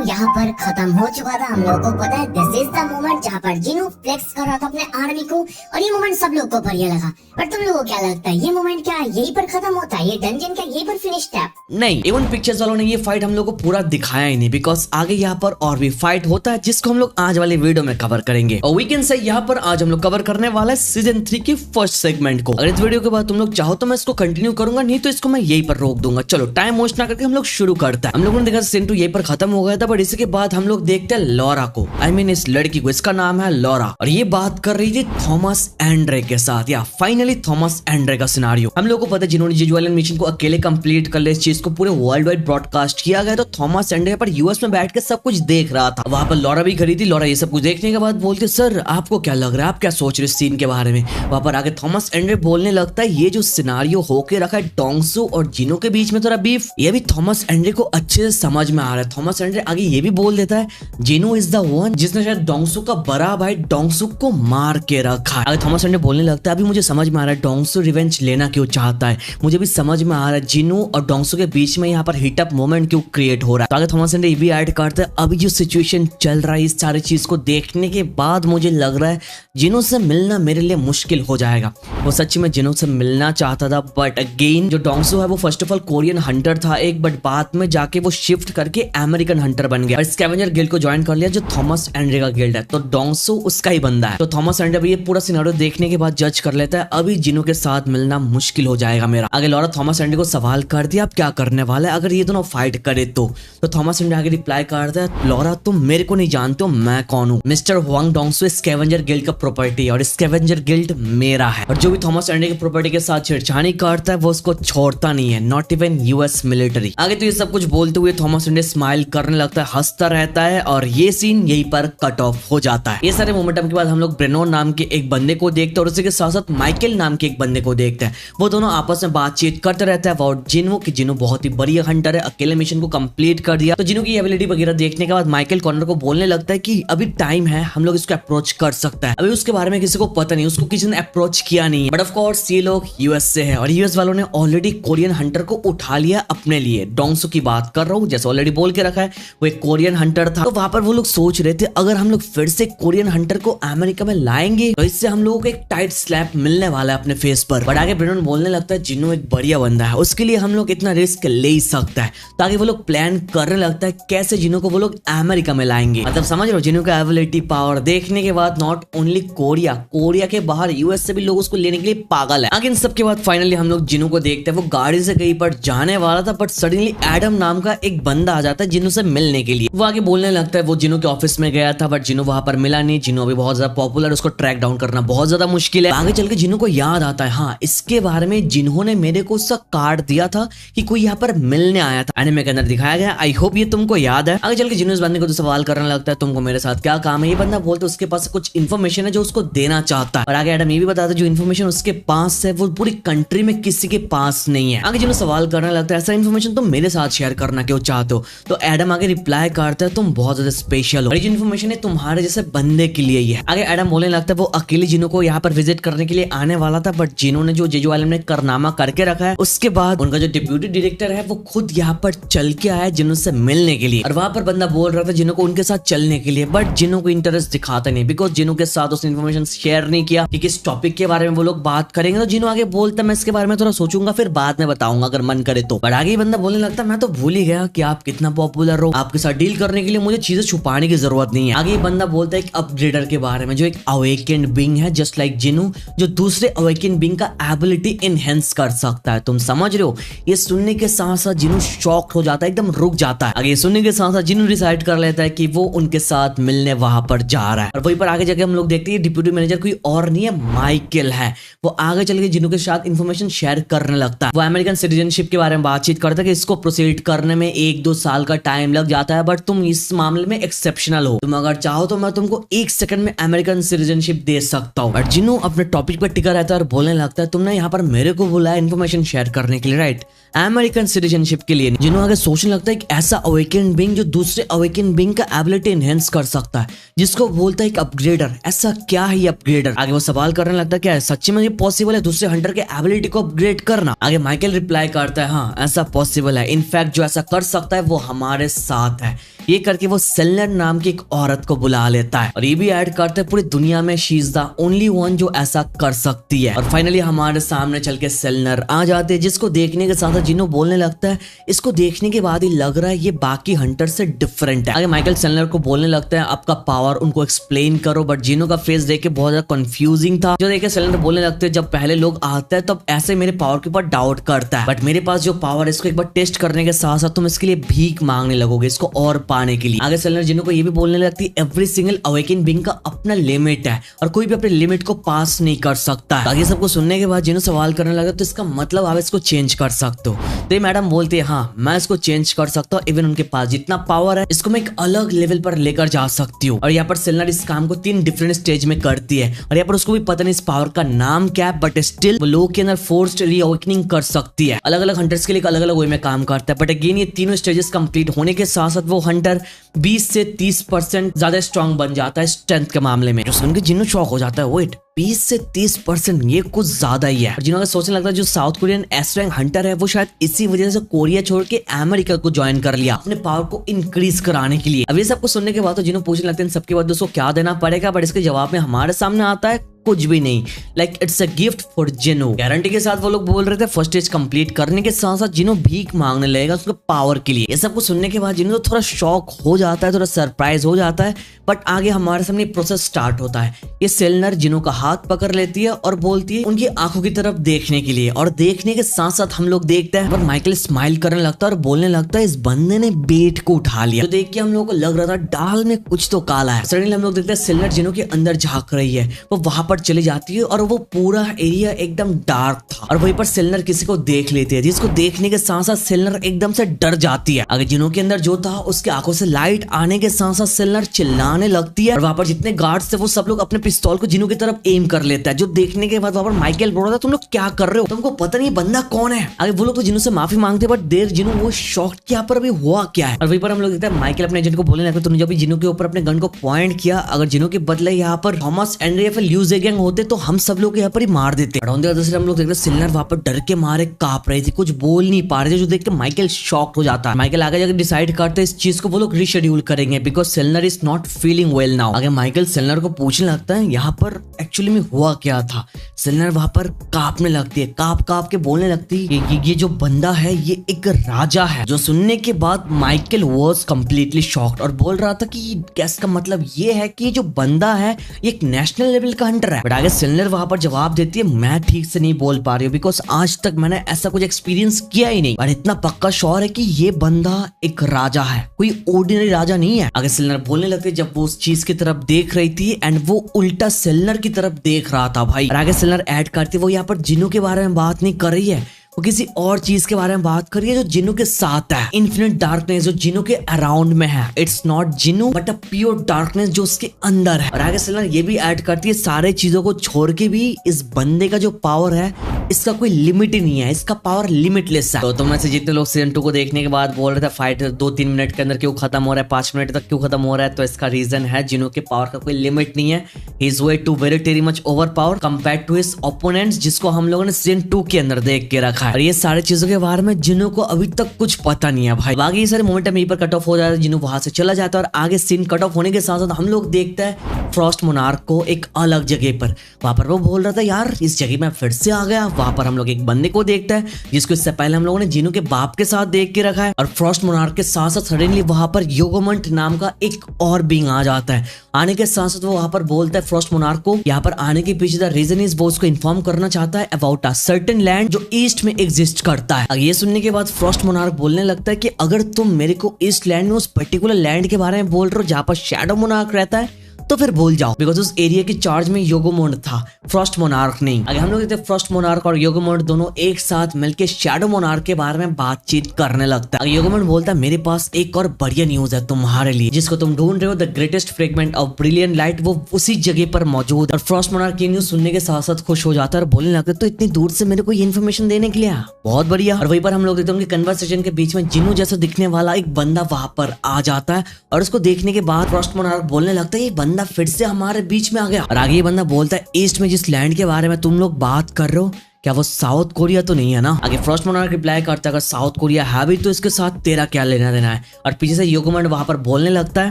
यहाँ पर खत्म हो चुका था। हम लोगों को पता है दिस इज द मोमेंट जहाँ पर जिनू फ्लेक्स कर रहा था अपने आर्मी को, और ये मोमेंट सब लोग को बढ़िया लगा। पर तुम लोगों को क्या लगता है ये मोमेंट क्या यहीं पर खत्म होता है? ये डंजन क्या यहीं पर फिनिश था? नहीं, इवन पिक्चर्स वालों ने ये फाइट हम लोग को पूरा दिखाया ही नहीं, बिकॉज आगे यहाँ पर और भी फाइट होता है जिसको हम लोग आज वाली वीडियो में कवर करेंगे। और वीकेंड से यहाँ पर आज हम लोग कवर करने वाला है सीजन 3 की फर्स्ट सेगमेंट को। अगर इस वीडियो के बाद तुम लोग चाहो तो मैं इसको कंटिन्यू करूंगा, नहीं तो इसको मैं यहीं पर रोक दूंगा। चलो टाइम वेस्ट ना करके हम लोग शुरू करते हैं। हम लोगों ने देखा सीजन 2 यहीं पर खत्म हो गया था, बट इसके बाद हम लोग देखते हैं लॉरा को। आई मीन इस लड़की को, इसका नाम है लॉरा, और ये बात कर रही थी थॉमस एंड्रे के साथ। या फाइनली थॉमस एंड्रे का सिनारियो हम लोग को पता है। जिन्होंने जेजू आइलैंड मिशन को अकेले कंप्लीट कर लिया, इस चीज को पूरे वर्ल्ड वाइड ब्रॉडकास्ट किया गया, तो थॉमस एंड्रे पर यूएस में बैठ के सब कुछ देख रहा था। वहां पर लॉरा भी खड़ी थी। लॉरा ये सब कुछ देखने के बाद बोलती, सर आपको क्या लग रहा है, आप क्या सोच रहे हो इस सीन के बारे में? वहां पर आगे थॉमस एंड्रे बोलने लगता है, ये जो सिनारियो होके रखा है डोंगसू और जिनो के बीच में थोड़ा बीफ, ये भी थॉमस एंड्रे को अच्छे से समझ में आ रहा है। थॉमस एंड्रे आगे ये भी बोल देता है, जिनो इज द वन जिसने शायद डोंगसू का बड़ा भाई डोंगसू को मार के रखा है। आगे थॉमस एंड्रे बोलने लगता है, अभी मुझे समझ में आ रहा है डोंगसू रिवेंज लेना क्यों चाहता है। मुझे भी समझ में आ रहा है जिनो और डोंगसू के बीच में यहाँ पर हिटअप मोमेंट क्यों क्रिएट हो रहा है। तो आगे थॉमस एंड्रे ये भी ऐड करते हैं, अभी जो सिचुएशन चल रहा है इस सारी चीज को देखने के बाद मुझे लग रहा है जिनो से मिलना मेरे लिए मुश्किल हो जाएगा। वो सच्ची में जिनो से मिलना चाहता था, बट अगेन जो डोंगसू है वो first of all Korean Hunter था एक, बट बाद में जाके वो शिफ्ट करके अमेरिकन हंटर बन गया और स्कैवेंजर गिल्ड को ज्वाइन कर लिया जो थॉमस एंड्रे का गिल्ड है। तो डोंगसू उसका ही बंदा है। तो थॉमस एंड्रे भी ये पूरा सिनेरियो देखने के बाद जज कर लेता है, अभी जिनो के साथ मिलना मुश्किल हो जाएगा मेरा। आगे लॉरा थॉमस एंड्रे को सवाल कर दिया, आप क्या करने वाला है अगर ये दोनों फाइट करे तो थॉमस एंड्रे आगे रिप्लाई करता है, लॉरा तुम मेरे को नहीं जानते हो मैं कौन हूँ। Mister Huang Dongsu scavenger guild का प्रॉपर्टी है और स्कैवेंजर गिल्ड मेरा है, और जो भी थॉमस एंड्रे की प्रॉपर्टी के साथ छेड़छाड़ी करता है वो उसको छोड़ता नहीं है, नॉट इवन यूएस मिलिट्री। आगे तो ये सब कुछ बोलते हुए थॉमस एंड्रे स्माइल करने लगता है, हंसता रहता है, और ये सीन यहीं पर कट ऑफ हो जाता है। ये सारे मोमेंटम के बाद हम लोग ब्रेनो नाम के एक बंदे को देखते हैं और उसी के साथ साथ माइकल नाम के एक बंदे को देखते हैं। वो दोनों आपस में बातचीत करते रहते हैं अबाउट जिनो कि जिनो बहुत ही बढ़िया हंटर है, अकेले मिशन को कंप्लीट कर दिया। तो जिनो की एबिलिटी वगैरह देखने के बाद माइकल कॉर्नर को बोलने लगता है कि अभी टाइम है, हम लोग इसको अप्रोच कर सकता है। अभी उसके बारे में किसी को पता नहीं, उसको किसी ने अप्रोच किया नहीं है, बट ऑफ कोर्स ये लोग यूएस से है और यूएस वालों ने ऑलरेडी कोरियन हंटर को उठा लिया अपने लिए। डोंगसू की बात कर रहा हूँ, जैसे ऑलरेडी बोल के रखा है वो एक कोरियन हंटर था। तो वहां पर वो लोग सोच रहे थे अगर हम लोग फिर से कोरियन हंटर को अमेरिका में लाएंगे तो इससे हम लोगों को एक टाइट स्लैप मिलने वाला है अपने फेस पर। बट आगे ब्रेनन बोलने लगता है जिनो एक बढ़िया बंदा है, उसके लिए हम लोग इतना रिस्क ले ही सकता है। तो आगे वो लोग प्लान करने लगता है कैसे जिनो को वो लोग अमेरिका में लाएंगे। मतलब समझ रहे हो, जिनो का एबिलिटी पावर देखने के बाद नॉट ओनली कोरिया के बाहर यूएस से भी लोग उसको लेने के लिए पागल है। आगे इन सब के बाद फाइनली हम लोग जिनो को देखते हैं, वो गाड़ी से कहीं पर जाने वाला था, बट सडनली एडम नाम का एक बंदा आ जाता है जिनो से मिलने के लिए। वो आगे बोलने लगता है वो जिनो के ऑफिस में गया था, बट जिनो वहां पर मिला नहीं। जिनो अभी बहुत ज्यादा पॉपुलर, उसको ट्रैक डाउन करना बहुत ज्यादा मुश्किल है। आगे चल के जिनो को याद आता है, हाँ इसके बारे में जिन्होंने मेरे को उसका कार्ड दिया था कि कोई यहाँ पर मिलने आया था, एनिमे के अंदर दिखाया गया। आई होप ये तुमको याद है। आगे चल के जिनो इस बंदे को तो सवाल करने लगता है, तुमको मेरे साथ क्या काम है? ये बंदा बोलता है उसके पास कुछ इन्फॉर्मेशन है जो उसको देना चाहता है, और आगे एडम ये भी बताता है जो इन्फॉर्मेशन उसके पास है वो पूरी कंट्री में किसी के पास नहीं है। आगे जिनो सवाल करने लगता है, ऐसा इन्फॉर्मेशन तुम मेरे साथ शेयर करना क्यों चाहते हो? तो एडम आगे रिप्लाई करता है, तुम बहुत ज्यादा स्पेशल हो, और ये इन्फॉर्मेशन है तुम्हारे जैसे बंदे के लिए ही है। आगे एडम बोलने लगता है वो अकेले जिनो को यहाँ पर विजिट करने के लिए आने वाला था, बट जिनो ने जो जेजू आइलैंड में कारनामा करके रखा है उसके बाद उनका जो डिप्यूटी डायरेक्टर है वो खुद यहाँ पर चल के आया जिनो से मिलने के लिए। और वहां पर बंदा बोल रहा था जिनो को उनके साथ चलने के लिए, बट जिनो को इंटरेस्ट दिखाता नहीं, बिकॉज जिनो के साथ उसने इन्फॉर्मेशन शेयर नहीं किया कि किस टॉपिक के बारे में वो लोग बात करेंगे। तो जिनो आगे बोलता मैं इसके बारे में थोड़ा सोचूंगा फिर बाद में बताऊंगा अगर मन करे तो। बट आगे बंदा बोलने लगता मैं तो भूल ही गया कि आप कितना पॉपुलर हो, आपके साथ डील करने के लिए मुझे चीजें छुपाने की जरूरत नहीं है। आगे बंदा बोलता है एक अपग्रेडर के बारे में जो एक अवेकेंड बीइंग है जस्ट लाइक जिनो, जो दूसरे अवेकेंड बीइंग का एबिलिटी एनहेंस कर सकता है। तुम समझ रहे हो? ये सुनने के साथ साथ जिनो शॉक हो जाता है, एकदम रुक जाता है। आगे सुनने के साथ साथ जिनो डिसाइड कर लेता है कि वो उनके साथ मिलने वहां पर जा रहा है, और वहीं पर आगे जाके हम लोग देखते हैं डिप्यूटी मैनेजर कोई और नहीं है, माइकल है। वो आगे चल के जिनो के साथ इन्फॉर्मेशन शेयर करने लगता है। वो अमेरिकन सिटीजनशिप के बारे में बातचीत करता है कि इसको प्रोसीड करने में 1-2 साल का टाइम लग जाता है, बट तुम इस मामले में एक्सेप्शनल हो, तुम अगर चाहो तो मैं तुमको 1 सेकंड में अमेरिकन सिटीजनशिप दे सकता हूँ। और जिनो अपने टॉपिक पर टिका रहता है और बोलने लगता है तुमने यहाँ पर मेरे को बुलाया इन्फॉर्मेशन शेयर करने के लिए, राइट? अमेरिकन सिटीजनशिप के लिए। जिनो आगे सोचने लगता है एक ऐसा अवेकेंड बीइंग जो दूसरे अवेकेंड बीइंग का एबिलिटी एनहेंस कर सकता है, जिसको बोलता है एक अपग्रेडर। ऐसा क्या है अपग्रेडर? आगे वो सवाल करने लगता है क्या है सच्ची में ये पॉसिबल है दूसरे हंटर के एबिलिटी को अपग्रेड करना? आगे माइकल रिप्लाई करता है हाँ ऐसा पॉसिबल है, इनफैक्ट जो ऐसा कर सकता है वो हमारे साथ साथ है। ये करके वो सेलनर नाम की एक औरत को बुला लेता है और ये भी ऐड करते हैं पूरी दुनिया में she is the only one जो ऐसा कर सकती है। और फाइनली हमारे सामने चल के सेलनर आ जाते हैं, जिसको देखने के साथ जिन्हों बोलने लगता है, इसको देखने के बाद ही लग रहा है ये बाकी हंटर से डिफरेंट है। आगे माइकल सेलनर को बोलने लगता है आपका पावर उनको एक्सप्लेन करो, बट जिन्हों का फेस देख के बहुत ज्यादा कंफ्यूजिंग था। जो देखे सेलनर बोलने लगते हैं जब पहले लोग आते हैं तब ऐसे मेरे पावर के ऊपर डाउट करता है, बट मेरे पास जो पावर है इसको एक बार टेस्ट करने के साथ साथ तुम इसके लिए भीख मांगने लगोगे इसको और पाने के लिए। आगे सेलनर जिन्हों को ये भी बोलने लगती है एवरी सिंगल अवेकन बीइंग का अपना लिमिट है और कोई भी अपने लिमिट को पास नहीं कर सकता है। आगे सबको सुनने के बाद जिन्हों सवाल करने लगा तो इसका मतलब आप इसको चेंज कर सकते हो। तो मैडम बोलते हैं हाँ मैं इसको चेंज कर सकता हूँ, इवन उनके पास जितना पावर है इसको मैं एक अलग लेवल पर लेकर जा सकती हूँ। और यहाँ पर सेलनर इस काम को 3 डिफरेंट स्टेज में करती है और यहाँ पर उसको भी पता नहीं इस पावर का नाम क्या है, बट स्टिल वो लोगों के अंदर फोर्स्ड रीअवेकनिंग कर सकती है। अलग अलग हंटर्स के लिए अलग अलग वे में काम करता है, बट अगेन ये तीनों स्टेजेस कंप्लीट होने के साथ साथ वो हंटर 20 से 30% ज्यादा स्ट्रांग बन जाता है स्ट्रेंथ के मामले में। जो सुन के जिन्हों शॉक हो जाता है, वेट 20 से 30% ये कुछ ज्यादा ही है। जिन्होंने सोचने लगता है जो south Korean S rank Hunter है वो शायद इसी वजह से कोरिया छोड़ के अमेरिका को ज्वाइन कर लिया अपने पावर को इंक्रीज कराने के लिए। अब ये सबको सुनने के बाद तो जिन्होंने पूछने लगते हैं सबके बाद दोस्तों क्या देना पड़ेगा, बट इसके जवाब में हमारे सामने आता है कुछ भी नहीं, like it's a gift for जिनो। गारंटी के साथ वो लोग बोल रहे थे फर्स्ट स्टेज कंप्लीट करने के साथ साथ जिनो भीख मांगने लगेगा उसके पावर के लिए। ये सब कुछ सुनने के बाद जिनो तो थोड़ा शॉक हो जाता है, थोड़ा सरप्राइज हो जाता है, बट आगे हमारे सामने प्रोसेस स्टार्ट होता है। ये सेलनर जिनो का हाथ पकड़ लेती है और बोलती है उनकी आंखों की तरफ देखने के लिए, और देखने के साथ साथ हम लोग देखते हैं पर माइकल स्माइल करने लगता है और बोलने लगता है इस बंदे ने बेट को उठा लिया। तो देख के हम लोग को लग रहा था डाल में कुछ तो काला है। सडनली हम लोग देखते हैं सेलनर जिनो के अंदर झांक रही है, वो वहां पर चली जाती है और वो पूरा एरिया एकदम डार्क था और वहीं पर सेलनर किसी को देख लेती है, जिसको देखने के साथ साथ सेलनर एकदम से डर जाती है। अगर जिनो के अंदर जो था उसके आंखों से लाइट आने के साथ साथ सेलनर चिल्लाने लगती है और वहां पर जितने गार्ड्स थे वो सब लोग अपने पिस्तौल को जिनो की तरफ एम कर लेता है। जो देखने के बाद वहां पर माइकल बोल रहा था तुम लोग क्या कर रहे हो, तुमको पता नहीं बंदा कौन है। आगे वो लोग तो जिनो से माफी मांगते बट देर जिनो वो शॉक कि यहाँ पर अभी हुआ क्या है। और वहीं पर हम लोग देखते हैं माइकल अपने एजेंट को बोलने लगता है तूने जब भी जिनो के ऊपर अपने गन को पॉइंट किया, अगर जिनो के बदले यहाँ पर थॉमस एंड्रे या फिर ल्यू जेगैंग होते तो हम सब लोग यहाँ पर ही मार देते। हम लोग देखते हैं सेलनर वहां पर डर के मारे कांप रही थी, कुछ बोल नहीं पा रहे थे, जो देख के माइकल शॉक्ड हो जाता है। माइकल आगे जाकर डिसाइड करते हैं इस चीज को वो लोग रीशेड्यूल करेंगे because Santner is not feeling well now. आगे माइकल सेलनर को पूछने लगता है यहाँ पर एक्चुअली में हुआ क्या था। सेलनर वहां पर कांपने लगती है, कांप के बोलने लगती है ये जो बंदा है ये एक राजा है। जो सुनने के बाद माइकल वाज कंप्लीटली शॉक्ड और बोल रहा था कि कैस का मतलब ये है कि जो बंदा है ये एक नेशनल लेवल का हंटर है। बट आगे सेलनर वहां पर जवाब देती है मैं ठीक से नहीं बोल पा रही हूँ बिकॉज आज तक मैंने ऐसा कुछ एक्सपीरियंस किया ही नहीं, और इतना पक्का श्योर है कि ये बंदा एक राजा है, कोई ऑर्डिनरी राजा नहीं है। आगे सेलनर बोलने लगते जब वो उस चीज की तरफ देख रही थी एंड वो उल्टा सेलनर की तरफ देख रहा था भाई। और आगे सेलनर ऐड करती वो यहाँ पर जिनो के बारे में बात नहीं कर रही है, वो किसी और चीज के बारे में बात कर रही है जो जिनो के साथ है। इन्फिनिट डार्कनेस जो जिनो के अराउंड में है, इट्स नॉट जिनो बट अ प्योर डार्कनेस जो उसके अंदर है। और आगे सेलनर ये भी ऐड करती है सारे चीजों को छोड़ के भी इस बंदे का जो पावर है इसका कोई लिमिट ही नहीं है, इसका पावर लिमिटलेस है। तो तुम में से जितने लोग सीजन 2 को देखने के बाद बोल रहे थे फाइट 2-3 मिनट के अंदर क्यों खत्म हो रहा है, 5 मिनट तक क्यों खत्म हो रहा है, तो इसका रीजन है जिनो के पावर का कोई लिमिट नहीं है। He is way too very much over power compare to his opponents जिसको हम लोगों ने सीजन 2 के अंदर देख के रखा है। और ये सारे चीजों के बारे में जिनो को अभी तक कुछ पता नहीं है भाई। बाकी ये सारे मोमेंटम यहीं पर कट ऑफ हो जाता है, जिनो वहां से चला जाता है और आगे सीन कट ऑफ होने के साथ साथ हम लोग देखते हैं फ्रॉस्ट मोनार्क को एक अलग जगह पर। वहां पर वो बोल रहा था यार इस जगह में फिर से आ गया। वहां पर हम लोग एक बंदे को देखते हैं जिसको इससे पहले हम लोगों ने जिनो के बाप के साथ देख के रखा है। और फ्रॉस्ट मोनार्क के साथ साथ सडनली वहां पर योगोमंट नाम का एक और बीइंग आ जाता है। आने के साथ साथ वो वहां पर बोलता है फ्रॉस्ट मोनार्क को यहाँ पर आने के पीछे द रीजन इज वो उसको इन्फॉर्म करना चाहता है अबाउट अ सर्टेन लैंड जो ईस्ट में एग्जिस्ट करता है। ये सुनने के बाद फ्रॉस्ट मोनार्क बोलने लगता है कि अगर तुम मेरे को ईस्ट लैंड में उस पर्टिकुलर लैंड के बारे में बोल रहे हो जहाँ पर शैडो मोनार्क रहता है तो फिर बोल जाओ, बिकॉज उस एरिया की चार्ज में योगोमोंड था, फ्रॉस्ट मोनार्क नहीं। अगर हम लोग देखते हैं फ्रॉस्ट मोनार्क और योगोमोंड दोनों एक साथ मिलकर शैडो मोनार्क के बारे में बातचीत करने लगता है। योगोमोंड बोलता है मेरे पास एक और बढ़िया न्यूज है तुम्हारे लिए, जिसको तुम ढूंढ रहे हो, the greatest fragment of brilliant light वो उसी जगह पर मौजूद है। और फ्रॉस्ट मोनार्क की न्यूज सुनने के साथ साथ खुश हो जाता है और बोलने लगता है तो इतनी दूर से मेरे को ये इन्फॉर्मेशन देने के लिए बहुत बढ़िया। और वहीं पर हम लोग देखते हैं कन्वर्सेशन के बीच में जिनो जैसा दिखने वाला एक बंदा वहां पर आ जाता है और उसको देखने के बाद फ्रॉस्ट मोनार्क बोलने लगता है ये बंदा फिर से हमारे बीच में आ गया। और आगे ये बंदा बोलता है ईस्ट में जिस लैंड के बारे में तुम लोग बात कर रहे हो क्या वो साउथ कोरिया तो नहीं है ना। आगे फ्रॉस्ट मोनार्क रिप्लाई करता है अगर साउथ कोरिया है भी तो इसके साथ तेरा क्या लेना देना है। और पीछे से योगोमैन वहां पर बोलने लगता है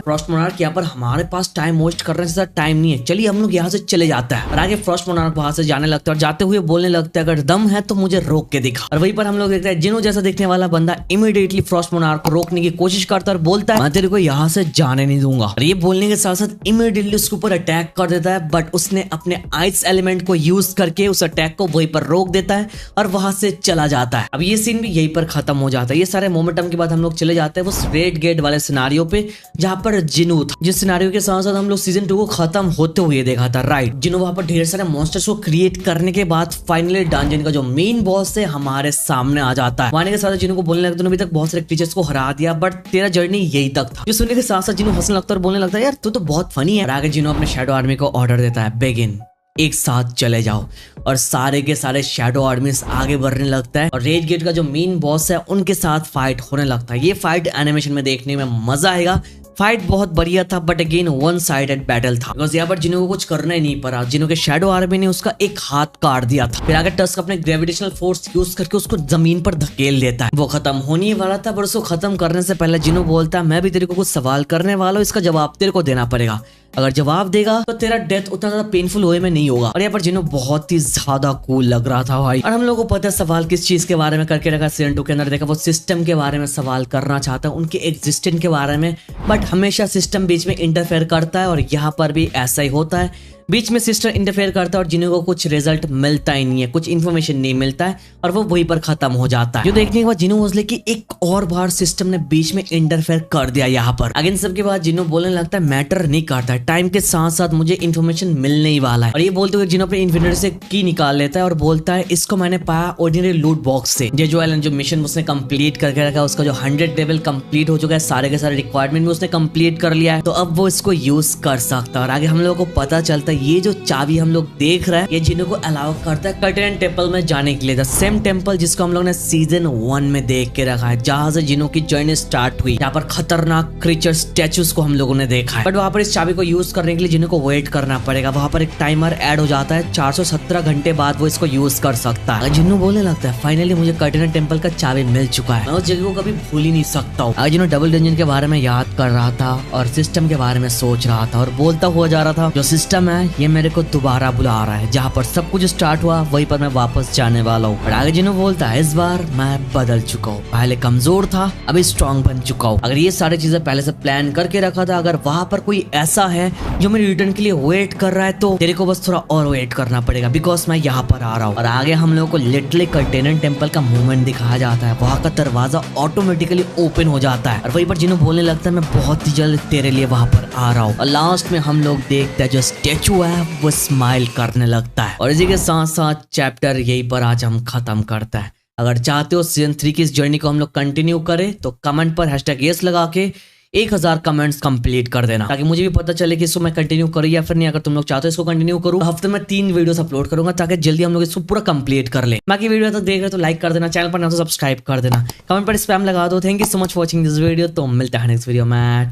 फ्रॉस्ट मोनार्क यहाँ पर हमारे पास टाइम वेस्ट करने से टाइम नहीं है, चलिए हम लोग यहाँ से चले जाते हैं। और आगे फ्रॉस्ट मोनार्क वहां से जाने लगता है और जाते हुए बोलने लगता है अगर दम है तो मुझे रोक के दिखा। और वहीं पर हम लोग देखते हैं जिनो जैसा दिखने वाला बंदा इमीडिएटली फ्रॉस्ट मोनार्क को रोकने की कोशिश करता है और बोलता है मैं तेरे को यहाँ से जाने नहीं दूंगा। और ये बोलने के साथ साथ इमीडिएटली उसके ऊपर अटैक कर देता है, बट उसने अपने आइस एलिमेंट को यूज करके उस अटैक को वहीं पर रोक देता है और वहां से चला जाता है। अब ये सीन भी यहीं पर खत्म हो जाता है। ये सारे मोमेंटम के बाद हम लोग चले जाते हैं उस रेड गेट वाले सिनारियो पे जहां पर जिनू था, जिस सिनारियो के साथ साथ हम लोग सीजन 2 को खत्म होते हुए देखा था। राइट, जिनू वहां पर ढेर सारे मॉन्स्टर्स को क्रिएट करने के बाद फाइनली डंजन का जो मेन बॉस है हमारे सामने आ जाता है। आने के साथ जिनू को बोलने लगता है अभी तक बहुत सारे क्रीचर्स को हरा दिया बट तेरा जर्नी यही तक था। जो सुनने के साथ साथ जिनू हंसने लगता है और बोलने लगता है यार तू तो बहुत फनी है। आगे जिनू अपने शैडो आर्मी को ऑर्डर देता है बिगिन, एक साथ चले जाओ। और सारे के सारे शैडो आर्मीज आगे बढ़ने लगता है और रेड गेट का जो मेन बॉस है उनके साथ फाइट होने लगता है। ये फाइट एनिमेशन में देखने में मजा आएगा। फाइट बहुत बढ़िया था but again one sided battle था बिकॉज यहाँ पर जिनो को कुछ करना ही नहीं पड़ा। जिनो के शैडो आर्मी ने उसका एक हाथ काट दिया था। फिर आगे टस्क अपने ग्रेविटेशनल फोर्स यूज करके उसको जमीन पर धकेल देता है। वो खत्म होने वाला था पर उसको खत्म करने से पहले जिनो बोलता है मैं भी तेरे को कुछ सवाल करने वाला हूँ, इसका जवाब तेरे को देना पड़ेगा। अगर जवाब देगा तो तेरा डेथ उतना ज्यादा पेनफुल हुए में नहीं होगा। और यहाँ पर जिनो बहुत ही ज्यादा कूल लग रहा था भाई। और हम लोग को पता है सवाल किस चीज के बारे में करके रखा सीजन 2 के अंदर। देखा वो सिस्टम के बारे में सवाल करना चाहता है, उनके एग्जिस्टेंस के बारे में, बट हमेशा सिस्टम बीच में इंटरफेयर करता है और यहाँ पर भी ऐसा ही होता है। बीच में सिस्टर इंटरफेयर करता है और जिन्हें को कुछ रिजल्ट मिलता ही नहीं है, कुछ इन्फॉर्मेशन नहीं मिलता है और वो वहीं पर खत्म हो जाता है। जो देखने के बाद जिनो बोले कि एक और बार सिस्टम ने बीच में इंटरफेयर कर दिया यहाँ पर। अगेन सबके बाद जिनो बोलने लगता है मैटर नहीं करता है, टाइम के साथ साथ मुझे इन्फॉर्मेशन मिलने ही वाला है। और ये बोलते हुए जिनो अपने इन्फिनिटी से की निकाल लेता है और बोलता है इसको मैंने पाया ऑर्डिनरी लूट बॉक्स से। जो एलन जो मिशन उसने कंप्लीट करके रखा, उसका जो 100 लेवल कंप्लीट हो चुका है, सारे के सारे रिक्वायरमेंट भी उसने कंप्लीट कर लिया है, तो अब वो इसको यूज कर सकता है। और आगे हम लोगों को पता चलता है ये जो चाबी हम लोग देख रहे हैं ये जिनो को अलाउ करता है कर्टेन टेम्पल में जाने के लिए। द सेम टेम्पल जिसको हम लोग ने सीजन 1 में देख के रखा है, जहां से जिनो की जर्नी स्टार्ट हुई। यहाँ पर खतरनाक क्रीचर स्टैचूज को हम लोगों ने देखा है, बट वहां पर इस चाबी को यूज करने के लिए जिनो को वेट करना पड़ेगा। वहां पर एक टाइमर ऐड हो जाता है, 417 घंटे बाद वो इसको यूज कर सकता है। जिनो बोलने लगता है फाइनली मुझे कर्टेन टेम्पल का चाबी मिल चुका है, मैं उस जगह को कभी भूल ही नहीं सकता हूँ। जिनो डबल डंजन के बारे में याद कर रहा था और सिस्टम के बारे में सोच रहा था और बोलता हुआ जा रहा था जो सिस्टम है ये मेरे को दोबारा बुला रहा है, जहाँ पर सब कुछ स्टार्ट हुआ वहीं पर मैं वापस जाने वाला हूँ। और आगे जिनो बोलता है इस बार मैं बदल चुका हूँ, पहले कमजोर था अभी स्ट्रॉन्ग बन चुका हूँ। अगर ये सारी चीजें पहले से प्लान करके रखा था, अगर वहां पर कोई ऐसा है जो मेरे रिटर्न के लिए वेट कर रहा है तो तेरे को बस थोड़ा और वेट करना पड़ेगा बिकॉज मैं यहाँ पर आ रहा हूँ। और आगे हम लोगों को लिटरली कर्टेन टेम्पल का मूवमेंट दिखाया जाता है, वहां का दरवाजा ऑटोमेटिकली ओपन हो जाता है और वहीं पर जिनो बोलने लगता है मैं बहुत ही जल्द तेरे लिए वहां पर आ रहा हूँ। और लास्ट में हम लोग देखते हैं जो स्टेचू है वो स्माइल करने लगता है। और इसी के साथ साथ चैप्टर यहीं पर आज हम खत्म करते हैं। अगर चाहते हो सीजन 3 की इस जर्नी को हम लोग कंटिन्यू करें तो कमेंट पर #yes लगा के 1000 कमेंट्स कंप्लीट कर देना ताकि मुझे भी पता चले कि इसको मैं कंटिन्यू करूँ या फिर नहीं। अगर तुम लोग चाहते हो इसको कंटिन्यू करूँ तो हफ्ते में 3 वीडियोस अपलोड करूंगा ताकि जल्दी हम लोग इसको पूरा कंप्लीट कर ले। बाकी वीडियो तो देख रहे तो लाइक कर देना, चैनल पर ना तो सब्सक्राइब कर देना, कमेंट पर स्पैम लगा दो। Thank you so much for watching this video. तो मिलता है नेक्स्ट वीडियो में।